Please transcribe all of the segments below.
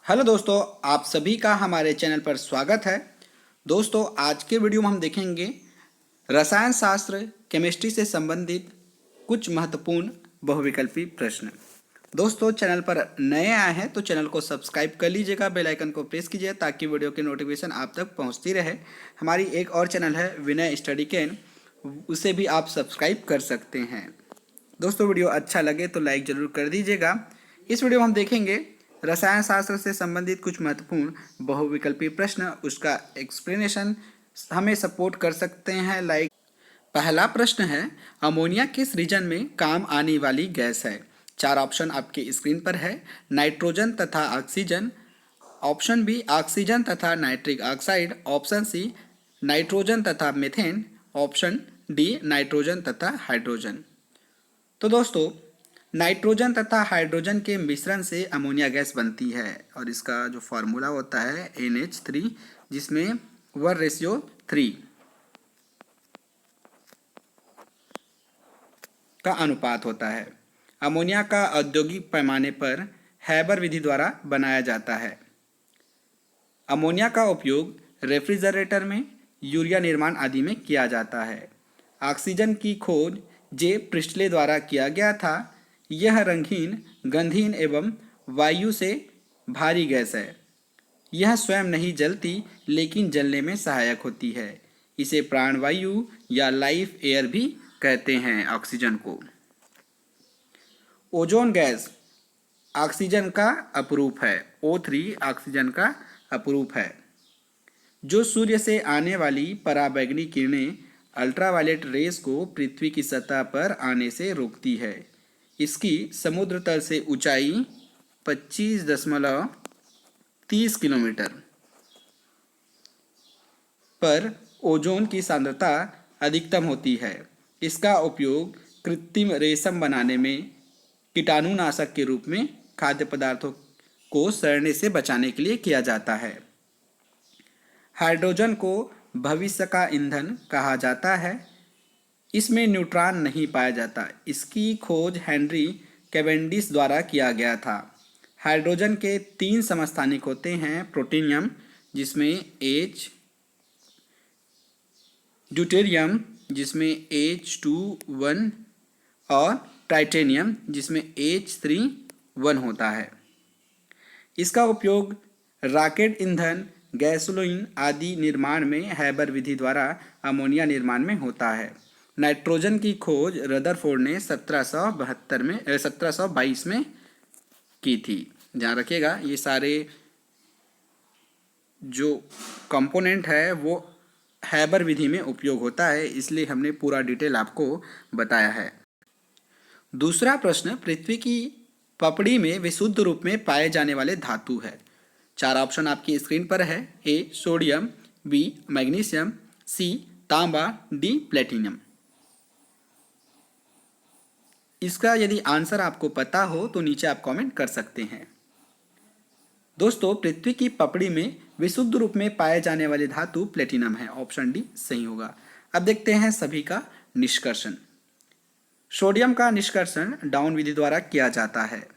Hello दोस्तों, आप सभी का हमारे चैनल पर स्वागत है। दोस्तों, आज के वीडियो में हम देखेंगे रसायन शास्त्र केमिस्ट्री से संबंधित कुछ महत्वपूर्ण बहुविकल्पी प्रश्न। दोस्तों, चैनल पर नए आए हैं तो चैनल को सब्सक्राइब कर लीजिएगा, बेल आइकन को प्रेस कीजिए ताकि वीडियो की नोटिफिकेशन आप तक पहुंचती रहे। हमारी एक और चैनल है विनय स्टडी कैन, उसे भी आप सब्सक्राइब कर सकते हैं। दोस्तों, वीडियो अच्छा लगे तो लाइक ज़रूर कर दीजिएगा। इस वीडियो में हम देखेंगे रसायन शास्त्र से संबंधित कुछ महत्वपूर्ण बहुविकल्पी प्रश्न, उसका एक्सप्लेनेशन हमें सपोर्ट कर सकते हैं। लाइक पहला प्रश्न है, अमोनिया किस रीजन में काम आने वाली गैस है? चार ऑप्शन आपके स्क्रीन पर है। नाइट्रोजन तथा ऑक्सीजन, ऑप्शन बी ऑक्सीजन तथा nitric oxide, option C nitrogen तथा मीथेन, ऑप्शन डी नाइट्रोजन तथा हाइड्रोजन। तो दोस्तों, नाइट्रोजन तथा हाइड्रोजन के मिश्रण से अमोनिया गैस बनती है और इसका जो फार्मूला होता है NH3, जिसमें 1:3 का अनुपात होता है। अमोनिया का औद्योगिक पैमाने पर हैबर विधि द्वारा बनाया जाता है। अमोनिया का उपयोग रेफ्रिजरेटर में, यूरिया निर्माण आदि में किया जाता है। ऑक्सीजन की खोज जे प्रिस्टले द्वारा किया गया था। यह रंगहीन, गंधहीन एवं वायु से भारी गैस है। यह स्वयं नहीं जलती लेकिन जलने में सहायक होती है। इसे प्राणवायु या लाइफ एयर भी कहते हैं ऑक्सीजन को। ओजोन गैस ऑक्सीजन का अपरूप है। O3 ऑक्सीजन का अपरूप है, जो सूर्य से आने वाली पराबैंगनी किरणें अल्ट्रावायलेट रेस को पृथ्वी की सतह पर आने से रोकती है। इसकी समुद्र तल से ऊंचाई 25.30 किलोमीटर पर ओजोन की सांद्रता अधिकतम होती है। इसका उपयोग कृत्रिम रेशम बनाने में, कीटाणुनाशक के रूप में, खाद्य पदार्थों को सड़ने से बचाने के लिए किया जाता है। हाइड्रोजन को भविष्य का ईंधन कहा जाता है। इसमें न्यूट्रॉन नहीं पाया जाता। इसकी खोज हेनरी कैवेंडिश द्वारा किया गया था। हाइड्रोजन के 3 समस्थानिक होते हैं। प्रोटोनियम, जिसमें H, ड्यूटेरियम, जिसमें H2 1, और टाइटेनियम, जिसमें H3 1 होता है। इसका उपयोग रॉकेट ईंधन, गैसोलीन आदि निर्माण में हैबर विधि द्वारा अमोनिया निर्माण में होता है। नाइट्रोजन की खोज रदरफोर्ड ने 1722 में की थी। ध्यान रखिएगा, ये सारे जो कंपोनेंट है वो हैबर विधि में उपयोग होता है, इसलिए हमने पूरा डिटेल आपको बताया है। दूसरा प्रश्न, पृथ्वी की पपड़ी में विशुद्ध रूप में पाए जाने वाले धातु है। चार ऑप्शन आपकी स्क्रीन पर है। A sodium, B magnesium, C तांबा, D प्लेटिनम। इसका यदि आंसर आपको पता हो तो नीचे आप कमेंट कर सकते हैं। दोस्तों, पृथ्वी की पपड़ी में विशुद्ध रूप में पाए जाने वाले धातु प्लेटिनम है। ऑप्शन डी सही होगा। अब देखते हैं सभी का निष्कर्षण। सोडियम का निष्कर्षण डाउन विधि द्वारा किया जाता है।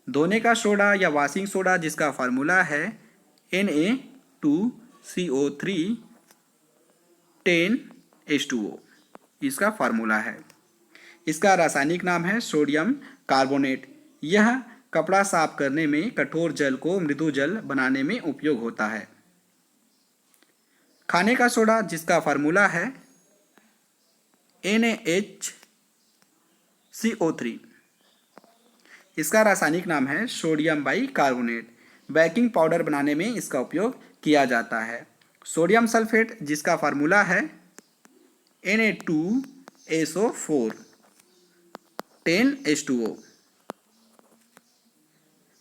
धोने का सोडा या वॉशिंग सोडा, जिसका फार्मूला है Na2CO3 10H2O, इसका फार्मूला है। इसका रासायनिक नाम है सोडियम कार्बोनेट। यह कपड़ा साफ करने में, कठोर जल को मृदु जल बनाने में उपयोग होता है। खाने का सोडा, जिसका फार्मूला है NaHCO3, इसका रासायनिक नाम है सोडियम बाइकार्बोनेट। बेकिंग पाउडर बनाने में इसका उपयोग किया जाता है। सोडियम सल्फेट, जिसका फार्मूला है Na2SO4 10H2O,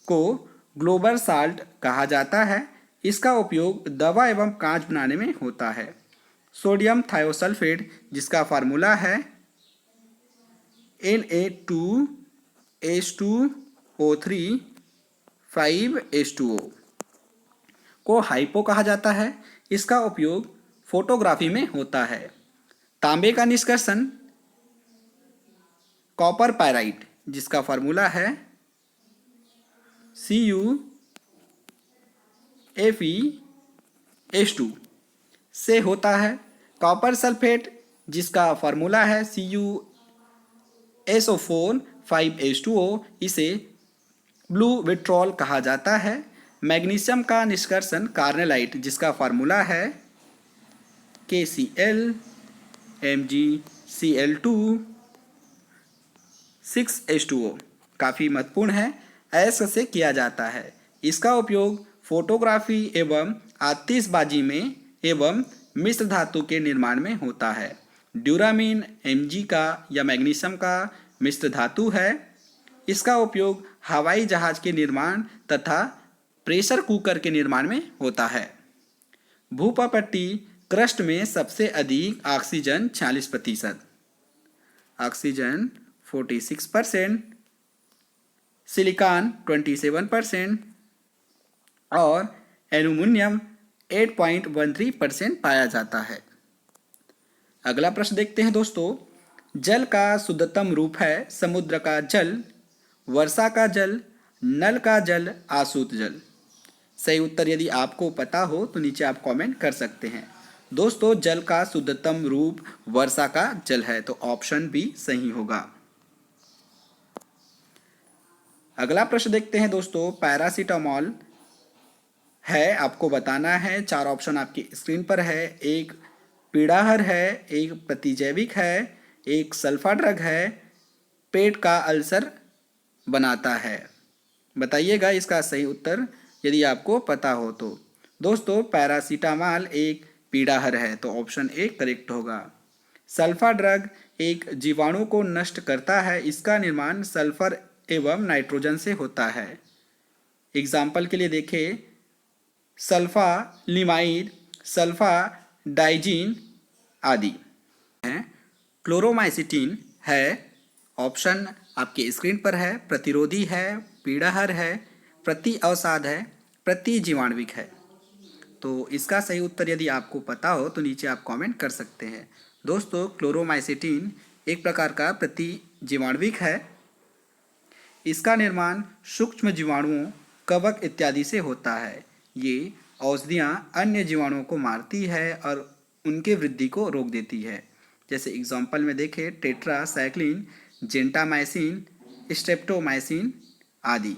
को ग्लोबल साल्ट कहा जाता है। इसका उपयोग दवा एवं कांच बनाने में होता है। सोडियम थायोसल्फेट, जिसका फार्मूला है Na2H2O3 5H2O, को हाइपो कहा जाता है। इसका उपयोग फोटोग्राफी में होता है। तांबे का निष्कर्षण कॉपर पायराइट, जिसका फार्मूला है FeS2 से होता है। कॉपर सल्फेट जिसका फार्मूला है CuSO4 5H2O, इसे ब्लू विट्रॉल कहा जाता है। मैग्नीशियम का निष्कर्षण कार्नेलाइट जिसका फार्मूला है KCl MgCl2 6H2O, काफ़ी महत्वपूर्ण है, ऐसे से किया जाता है। इसका उपयोग फोटोग्राफी एवं आतिशबाजी में एवं मिश्र धातु के निर्माण में होता है। ड्यूरामीन Mg का या मैग्नीशियम का मिश्र धातु है। इसका उपयोग हवाई जहाज के निर्माण तथा प्रेशर कुकर के निर्माण में होता है। भूपट्टी क्रस्ट में सबसे अधिक ऑक्सीजन 46%, ऑक्सीजन 46%, सिलिकॉन 27% और एल्यूमिनियम 8.13% पाया जाता है। अगला प्रश्न देखते हैं दोस्तों। जल का शुद्धतम रूप है समुद्र का जल, वर्षा का जल, नल का जल, आसूत जल। सही उत्तर यदि आपको पता हो तो नीचे आप कमेंट कर सकते हैं। दोस्तों जल का शुद्धतम रूप वर्षा का जल है, तो ऑप्शन बी सही होगा। अगला प्रश्न देखते हैं दोस्तों। पैरासीटामोल है, आपको बताना है। 4 ऑप्शन आपकी स्क्रीन पर है। एक पीड़ाहर है, एक प्रतिजैविक है, एक सल्फा ड्रग है, पेट का अल्सर बनाता है। बताइएगा इसका सही उत्तर यदि आपको पता हो तो। दोस्तों पैरासीटामोल एक पीड़ाहर है, तो ऑप्शन ए करेक्ट होगा। सल्फा ड्रग एक जीवाणु को नष्ट करता है। इसका निर्माण सल्फर एवं नाइट्रोजन से होता है। एग्जाम्पल के लिए देखें, सल्फा लिमाइड, सल्फा डाइजीन आदि है। क्लोरोमाइसिटीन है, ऑप्शन आपके स्क्रीन पर है। प्रतिरोधी है, पीड़ाहर है, प्रति अवसाद है, प्रति जीवाणुविक है। तो इसका सही उत्तर यदि आपको पता हो तो नीचे आप कमेंट कर सकते हैं। दोस्तों क्लोरोमाइसिटीन एक प्रकार का प्रति जीवाणुविक है। इसका निर्माण सूक्ष्म जीवाणुओं, कवक इत्यादि से होता है। ये औषधियाँ अन्य जीवाणुओं को मारती है और उनके वृद्धि को रोक देती है। जैसे एग्जाम्पल में देखें, टेट्रासाइक्लिन, जेंटामाइसिन, स्ट्रेप्टोमाइसिन आदि।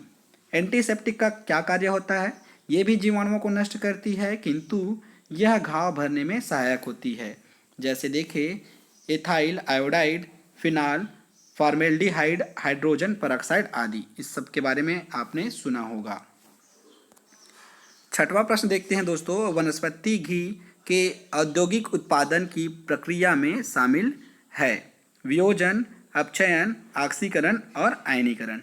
एंटीसेप्टिक का क्या कार्य होता है? ये भी जीवाणुओं को नष्ट करती है, किंतु यह घाव भरने में सहायक होती है। जैसे देखें, ethyl iodide, phenol, formaldehyde, hydrogen peroxide आदि। इस सब के बारे में आपने सुना होगा। छठवां प्रश्न देखते हैं दोस्तों। वनस्पति घी के औद्योगिक उत्पादन की प्रक्रिया में शामिल है वियोजन, अपचयन, ऑक्सीकरण और आयनीकरण।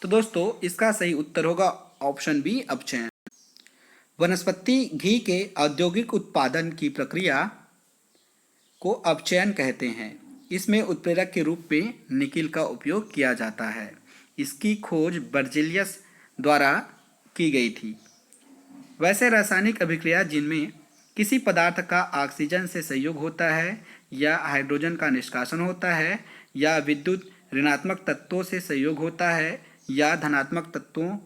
तो दोस्तों इसका सही उत्तर होगा ऑप्शन बी, अपचयन। वनस्पति घी के औद्योगिक उत्पादन की प्रक्रिया को अपचयन कहते हैं। इसमें उत्प्रेरक के रूप में निकिल का उपयोग किया जाता है। इसकी खोज बर्जेलियस द्वारा की गई थी। वैसे रासायनिक अभिक्रिया जिनमें किसी पदार्थ का ऑक्सीजन से संयोग होता है या हाइड्रोजन का निष्कासन होता है या विद्युत ऋणात्मक तत्वों से संयोग होता है या धनात्मक तत्वों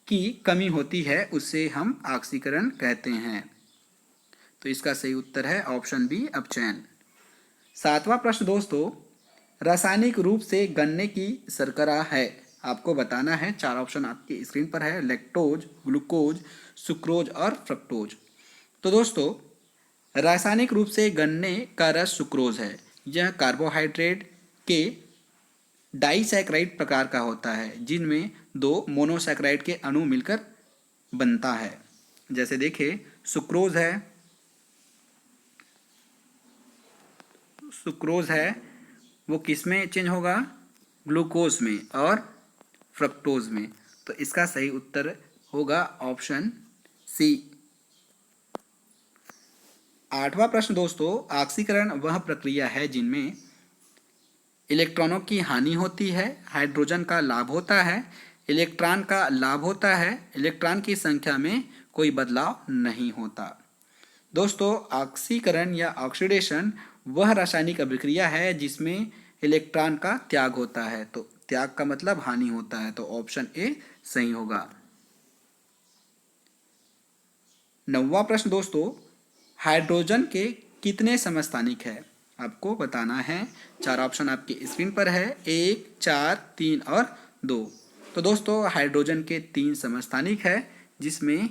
की कमी होती है, उसे हम ऑक्सीकरण कहते हैं। तो इसका सही उत्तर है ऑप्शन बी, अपचयन। 7वां प्रश्न दोस्तों। रासायनिक रूप से गन्ने की शर्करा है, आपको बताना है। 4 ऑप्शन आपकी स्क्रीन पर है। लैक्टोज, ग्लूकोज, सुक्रोज और फ्रक्टोज। तो दोस्तों रासायनिक रूप से गन्ने का रस सुक्रोज है। यह कार्बोहाइड्रेट के डाइसैकराइड प्रकार का होता है, जिनमें 2 मोनोसैकराइड के अणु मिलकर बनता है। जैसे देखिए, सुक्रोज है वो किस में चेंज होगा? ग्लूकोज में और फ्रक्टोज में। तो इसका सही उत्तर होगा ऑप्शन सी। 8वां प्रश्न दोस्तों। ऑक्सीकरण वह प्रक्रिया है जिनमें इलेक्ट्रॉनों की हानि होती है, हाइड्रोजन का लाभ होता है, इलेक्ट्रॉन का लाभ होता है, इलेक्ट्रॉन की संख्या में कोई बदलाव नहीं होता। दोस्तों ऑक्सीकरण या ऑक्सीडेशन वह रासायनिक अभिक्रिया है जिसमें इलेक्ट्रॉन का त्याग होता है। तो त्याग का मतलब हानि होता है, तो ऑप्शन ए सही होगा। 9वां प्रश्न दोस्तों, हाइड्रोजन के कितने समस्थानिक है? आपको बताना है। 4 ऑप्शन आपकी स्क्रीन पर है, 1, 4, 3 और 2। तो दोस्तों हाइड्रोजन के 3 समस्थानिक है, जिसमें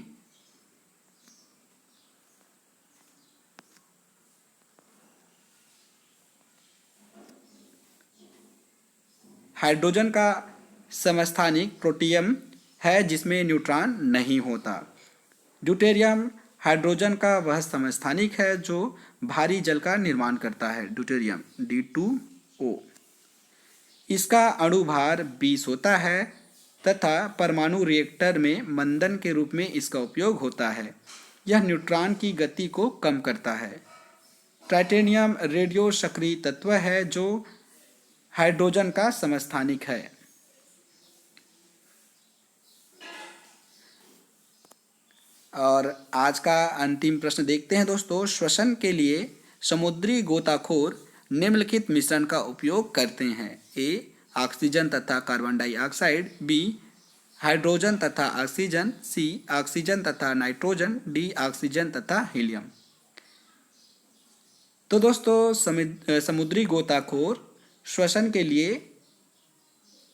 हाइड्रोजन का समस्थानिक प्रोटियम है, जिसमें न्यूट्रॉन नहीं होता। ड्यूटेरियम हाइड्रोजन का वह समस्थानिक है जो भारी जल का निर्माण करता है, ड्यूटेरियम D2O। इसका अणुभार 20 होता है तथा परमाणु रिएक्टर में मंदन के रूप में इसका उपयोग होता है। यह न्यूट्रॉन की गति को कम करता है। टाइटेनियम रेडियो सक्रिय तत्व है जो हाइड्रोजन का समस्थानिक है। और आज का अंतिम प्रश्न देखते हैं दोस्तों। श्वसन के लिए समुद्री गोताखोर निम्नलिखित मिश्रण का उपयोग करते हैं। ए, ऑक्सीजन तथा कार्बन डाइऑक्साइड, बी, हाइड्रोजन तथा ऑक्सीजन, सी, ऑक्सीजन तथा नाइट्रोजन, डी, ऑक्सीजन तथा हीलियम। तो दोस्तों समुद्री गोताखोर श्वसन के लिए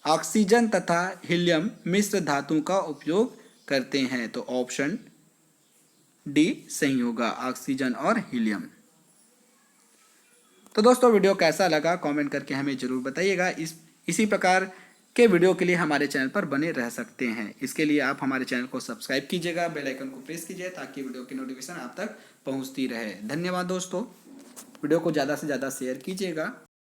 ऑक्सीजन तथा हीलियम मिश्र धातु का उपयोग करते हैं। तो ऑप्शन डी सही होगा, ऑक्सीजन और हीलियम। तो दोस्तों वीडियो कैसा लगा कमेंट करके हमें जरूर बताइएगा। इसी प्रकार के वीडियो के लिए हमारे चैनल पर बने रह सकते हैं। इसके लिए आप हमारे चैनल को सब्सक्राइब कीजिएगा, बेल आइकन को प्रेस कीजिए ताकि वीडियो की नोटिफिकेशन आप तक पहुंचती रहे। धन्यवाद दोस्तों, वीडियो को ज़्यादा से ज़्यादा शेयर कीजिएगा।